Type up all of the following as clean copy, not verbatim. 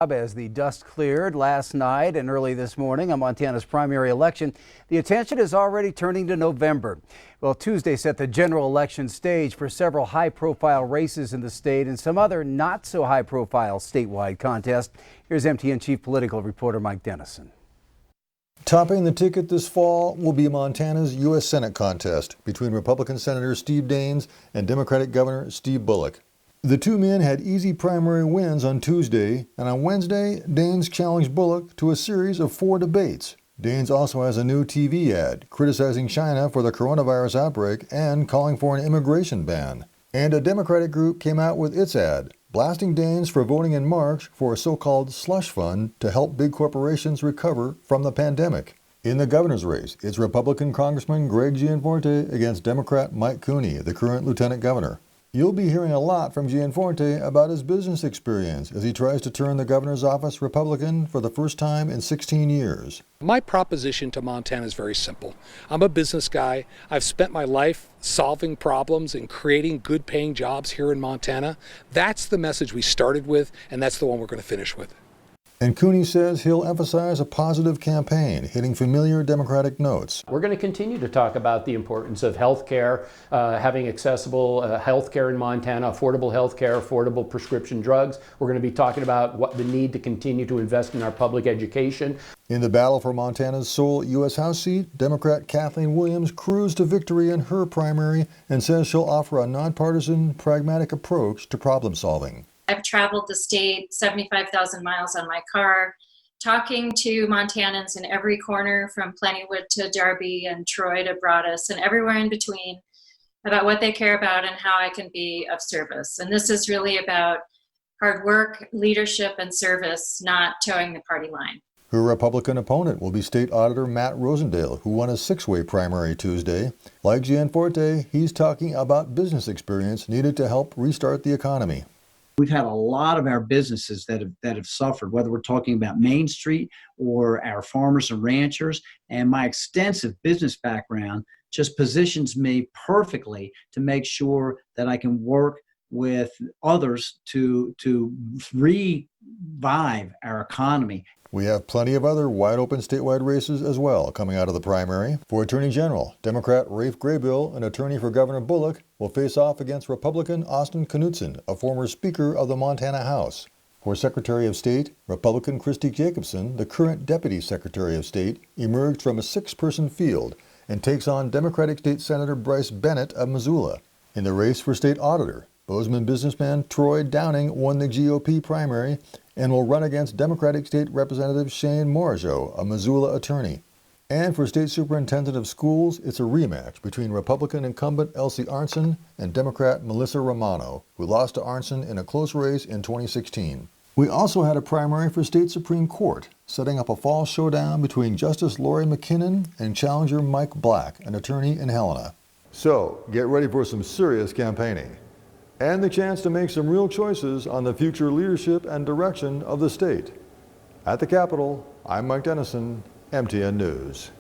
As the dust cleared last night and early this morning on Montana's primary election, the attention is already turning to November. Well, Tuesday set the general election stage for several high-profile races in the state and some other not-so-high-profile statewide contests. Here's MTN Chief Political Reporter Mike Dennison. Topping the ticket this fall will be Montana's U.S. Senate contest between Republican Senator Steve Daines and Democratic Governor Steve Bullock. The two men had easy primary wins on Tuesday, and on Wednesday, Daines challenged Bullock to a series of 4 debates. Daines also has a new TV ad criticizing China for the coronavirus outbreak and calling for an immigration ban. And a Democratic group came out with its ad, blasting Daines for voting in March for a so-called slush fund to help big corporations recover from the pandemic. In the governor's race, it's Republican Congressman Greg Gianforte against Democrat Mike Cooney, the current lieutenant governor. You'll be hearing a lot from Gianforte about his business experience as he tries to turn the governor's office Republican for the first time in 16 years. My proposition to Montana is very simple. I'm a business guy. I've spent my life solving problems and creating good paying jobs here in Montana. That's the message we started with, and that's the one we're going to finish with. And Cooney says he'll emphasize a positive campaign, hitting familiar Democratic notes. We're going to continue to talk about the importance of health care, having accessible health care in Montana, affordable health care, affordable prescription drugs. We're going to be talking about what the need to continue to invest in our public education. In the battle for Montana's sole U.S. House seat, Democrat Kathleen Williams cruised to victory in her primary and says she'll offer a nonpartisan, pragmatic approach to problem solving. I've traveled the state 75,000 miles on my car, talking to Montanans in every corner from Plentywood to Darby and Troy to Broadus and everywhere in between about what they care about and how I can be of service. And this is really about hard work, leadership, and service, not towing the party line. Her Republican opponent will be State Auditor Matt Rosendale, who won a 6-way primary Tuesday. Like Gianforte, he's talking about business experience needed to help restart the economy. We've had a lot of our businesses that have suffered, whether we're talking about Main Street or our farmers and ranchers. And my extensive business background just positions me perfectly to make sure that I can work with others to revive our economy. We have plenty of other wide-open statewide races as well coming out of the primary. For Attorney General, Democrat Rafe Graybill, an attorney for Governor Bullock, will face off against Republican Austin Knudsen, a former Speaker of the Montana House. For Secretary of State, Republican Christy Jacobson, the current Deputy Secretary of State, emerged from a 6-person field and takes on Democratic State Senator Bryce Bennett of Missoula. In the race for State Auditor, Bozeman businessman Troy Downing won the GOP primary and will run against Democratic State Representative Shane Morajo, a Missoula attorney. And for State Superintendent of Schools, it's a rematch between Republican incumbent Elsie Arntzen and Democrat Melissa Romano, who lost to Arntzen in a close race in 2016. We also had a primary for State Supreme Court, setting up a fall showdown between Justice Lori McKinnon and challenger Mike Black, an attorney in Helena. So, get ready for some serious campaigning and the chance to make some real choices on the future leadership and direction of the state. At the Capitol, I'm Mike Dennison, MTN News.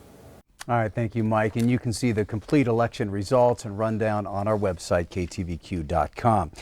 All right, thank you, Mike. And you can see the complete election results and rundown on our website, ktvq.com.